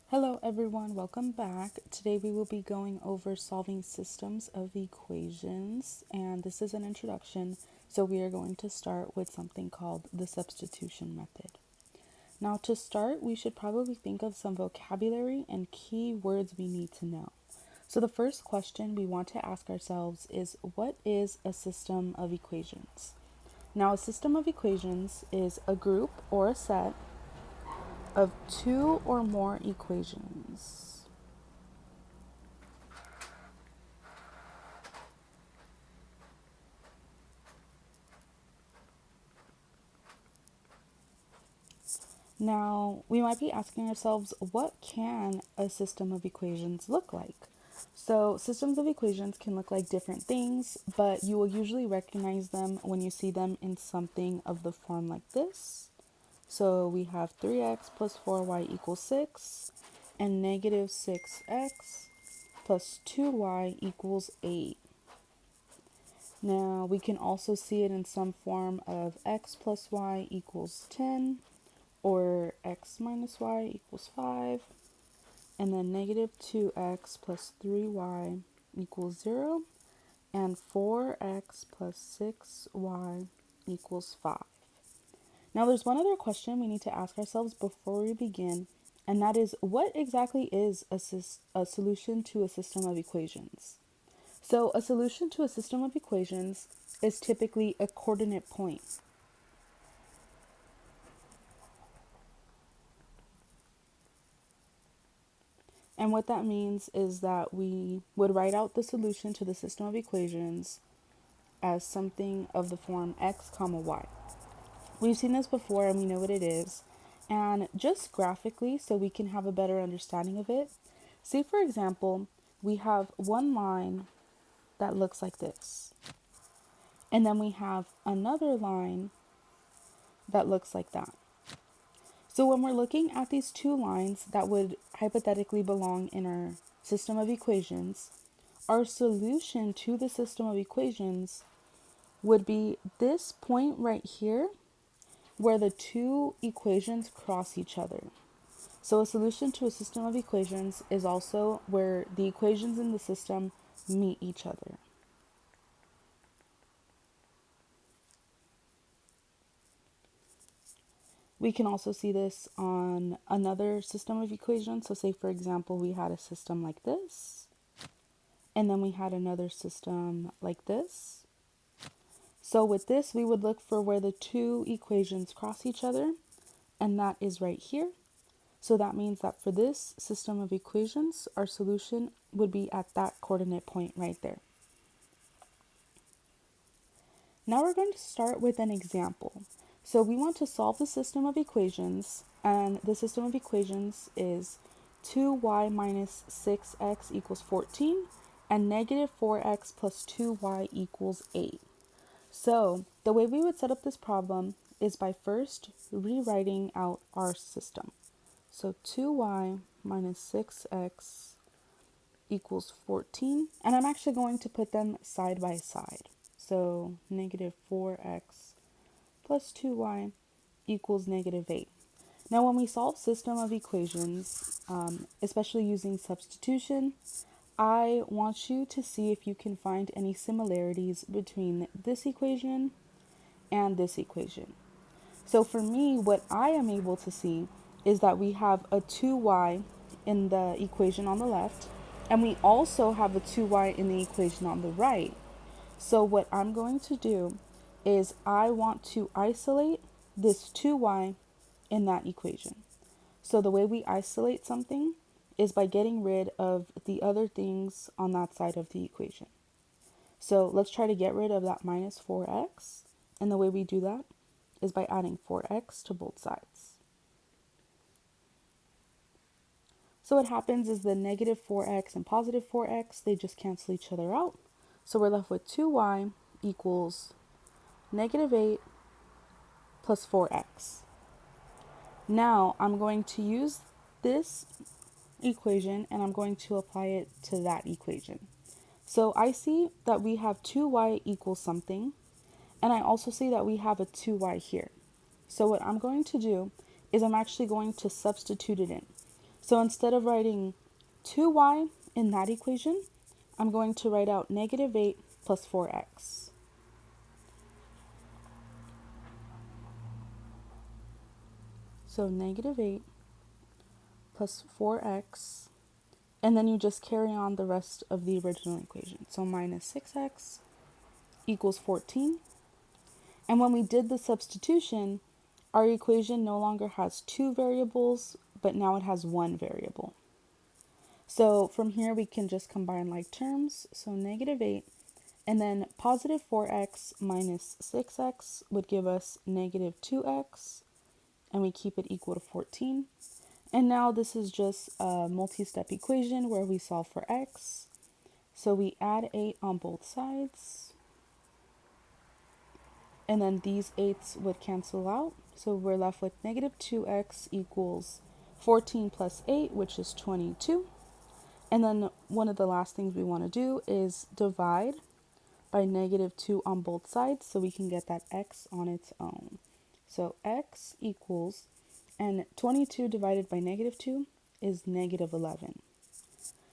Hello everyone, welcome back. Today we will be going over solving systems of equations, and this is an introduction, so we are going to start with something called the substitution method. Now to start, we should probably think of some vocabulary and key words we need to know. So the first question we want to ask ourselves is, what is a system of equations? Now a system of equations is a group or a set of two or more equations. Now, we might be asking ourselves, what can a system of equations look like? So, systems of equations can look like different things, but you will usually recognize them when you see them in something of the form like this. So, we have 3x plus 4y equals 6, and negative 6x plus 2y equals 8. Now, we can also see it in some form of x plus y equals 10, or x minus y equals 5, and then negative 2x plus 3y equals 0, and 4x plus 6y equals 5. Now there's one other question we need to ask ourselves before we begin, and that is, what exactly is a solution to a system of equations? So a solution to a system of equations is typically a coordinate point. And what that means is that we would write out the solution to the system of equations as something of the form x comma y. We've seen this before and we know what it is. And just graphically, so we can have a better understanding of it, say for example, we have one line that looks like this. And then we have another line that looks like that. So when we're looking at these two lines that would hypothetically belong in our system of equations, our solution to the system of equations would be this point right here where the two equations cross each other. So a solution to a system of equations is also where the equations in the system meet each other. We can also see this on another system of equations. So say for example, we had a system like this, and then we had another system like this. So with this, we would look for where the two equations cross each other, and that is right here. So that means that for this system of equations, our solution would be at that coordinate point right there. Now we're going to start with an example. So we want to solve the system of equations, and the system of equations is 2y minus 6x equals 14, and negative 4x plus 2y equals 8. So the way we would set up this problem is by first rewriting out our system. So 2y minus 6x equals 14, and I'm actually going to put them side by side. So negative 4x plus 2y equals negative 8. Now when we solve system of equations, especially using substitution, I want you to see if you can find any similarities between this equation and this equation. So for me, what I am able to see is that we have a 2y in the equation on the left, and we also have a 2y in the equation on the right. So what I'm going to do is I want to isolate this 2y in that equation. So the way we isolate something is by getting rid of the other things on that side of the equation. So let's try to get rid of that minus 4x. And the way we do that is by adding 4x to both sides. So what happens is the negative 4x and positive 4x, they just cancel each other out. So we're left with 2y equals negative 8 plus 4x. Now I'm going to use this equation and I'm going to apply it to that equation. So I see that we have 2y equals something, and I also see that we have a 2y here. So what I'm going to do is I'm actually going to substitute it in. So instead of writing 2y in that equation, I'm going to write out negative 8 plus 4x. So negative 8 plus 4x, and then you just carry on the rest of the original equation. So minus 6x equals 14. And when we did the substitution, our equation no longer has two variables, but now it has one variable. So from here, we can just combine like terms. So negative 8, and then positive 4x minus 6x would give us negative 2x, and we keep it equal to 14. And now this is just a multi-step equation where we solve for x. So we add 8 on both sides, and then these 8's would cancel out. So we're left with negative 2x equals 14 plus 8, which is 22. And then one of the last things we want to do is divide by negative 2 on both sides so we can get that x on its own. So x equals, and 22 divided by negative 2 is negative 11.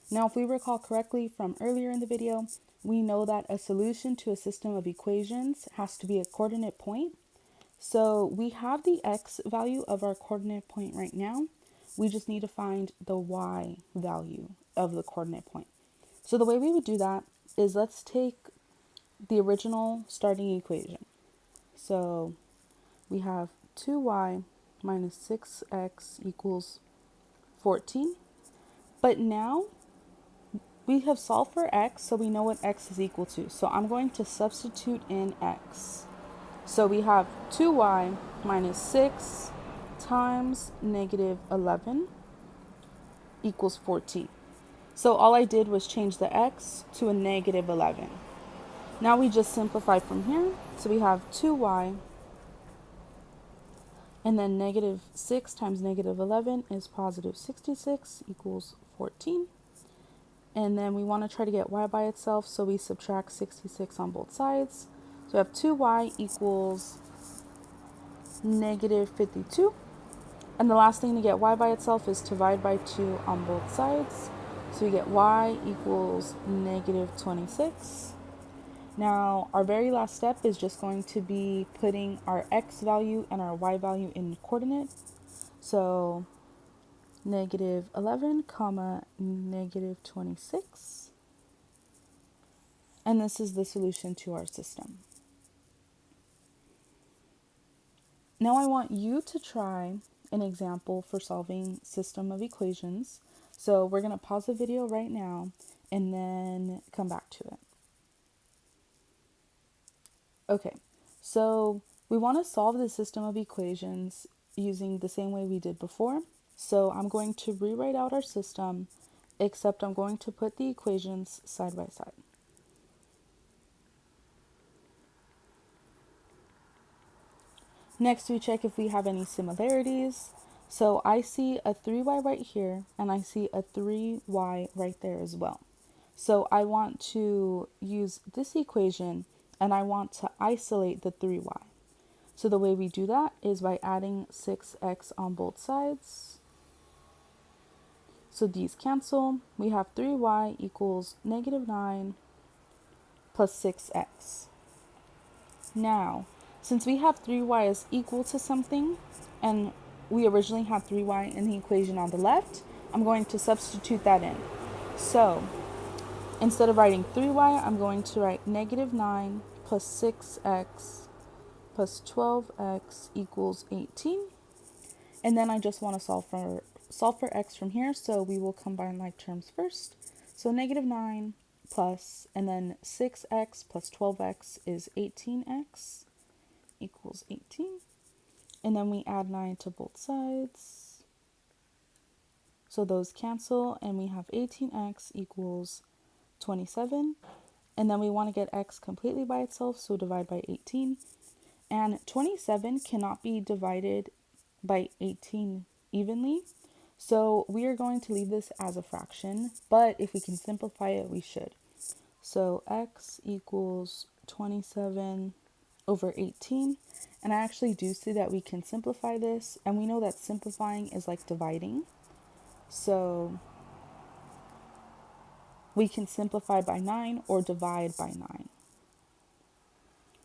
Now, if we recall correctly from earlier in the video, we know that a solution to a system of equations has to be a coordinate point. So we have the x value of our coordinate point right now. We just need to find the y value of the coordinate point. So the way we would do that is, let's take the original starting equation. So we have 2y minus 6x equals 14. But now we have solved for x, so we know what x is equal to. So I'm going to substitute in x. So we have 2y minus 6 times negative 11 equals 14. So all I did was change the x to a negative 11. Now we just simplify from here. So we have 2y, and then negative 6 times negative 11 is positive 66 equals 14. And then we want to try to get y by itself, so we subtract 66 on both sides. So we have 2y equals negative 52. And the last thing to get y by itself is to divide by 2 on both sides. So we get y equals negative 26. Now, our very last step is just going to be putting our x value and our y value in coordinate. So negative 11 comma negative 26. And this is the solution to our system. Now I want you to try an example for solving system of equations. So we're going to pause the video right now and then come back to it. Okay, so we want to solve the system of equations using the same way we did before. So I'm going to rewrite out our system, except I'm going to put the equations side by side. Next, we check if we have any similarities. So I see a 3y right here, and I see a 3y right there as well. So I want to use this equation, and I want to isolate the 3y. So the way we do that is by adding 6x on both sides. So these cancel. We have 3y equals negative 9 plus 6x. Now, since we have 3y is equal to something, and we originally had 3y in the equation on the left, I'm going to substitute that in. So instead of writing 3y, I'm going to write negative 9 plus 6x plus 12x equals 18. And then I just want to solve for x from here, so we will combine like terms first. So negative 9 plus, and then 6x plus 12x is 18x equals 18. And then we add 9 to both sides. So those cancel, and we have 18x equals 27. And then we want to get x completely by itself, so divide by 18. And 27 cannot be divided by 18 evenly. So we are going to leave this as a fraction, but if we can simplify it, we should. So x equals 27 over 18. And I actually do see that we can simplify this, and we know that simplifying is like dividing. So we can simplify by 9 or divide by 9.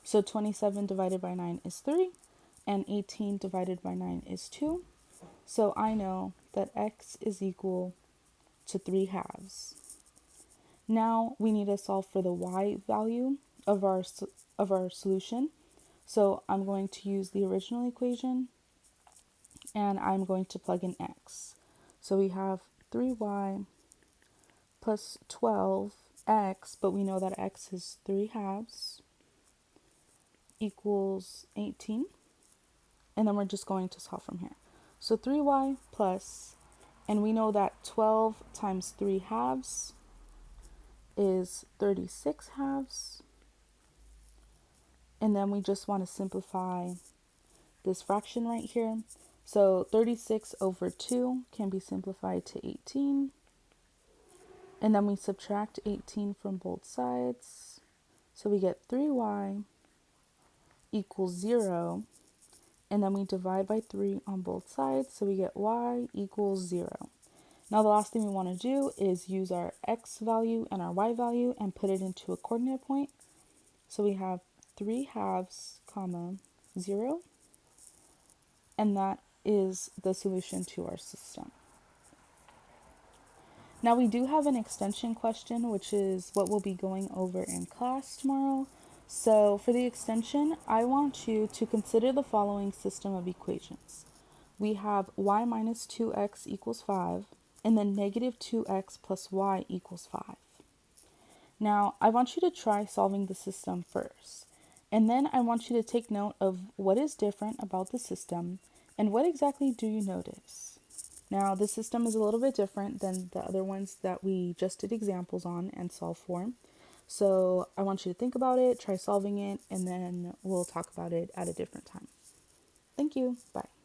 So 27 divided by 9 is 3, and 18 divided by 9 is 2. So I know that x is equal to 3 halves. Now we need to solve for the y value of our solution. So I'm going to use the original equation and I'm going to plug in x. So we have 3y plus 12x, but we know that x is 3 halves, equals 18. And then we're just going to solve from here. So 3y plus, and we know that 12 times 3 halves is 36 halves. And then we just want to simplify this fraction right here. So 36 over 2 can be simplified to 18. And then we subtract 18 from both sides. So we get 3y equals 0. And then we divide by 3 on both sides. So we get y equals 0. Now the last thing we want to do is use our x value and our y value and put it into a coordinate point. So we have 3 halves, comma, 0. And that is the solution to our system. Now we do have an extension question, which is what we'll be going over in class tomorrow. So for the extension, I want you to consider the following system of equations. We have y minus 2x equals 5, and then negative 2x plus y equals 5. Now, I want you to try solving the system first, and then I want you to take note of what is different about the system and what exactly do you notice. Now, the system is a little bit different than the other ones that we just did examples on and solved for. So I want you to think about it, try solving it, and then we'll talk about it at a different time. Thank you. Bye.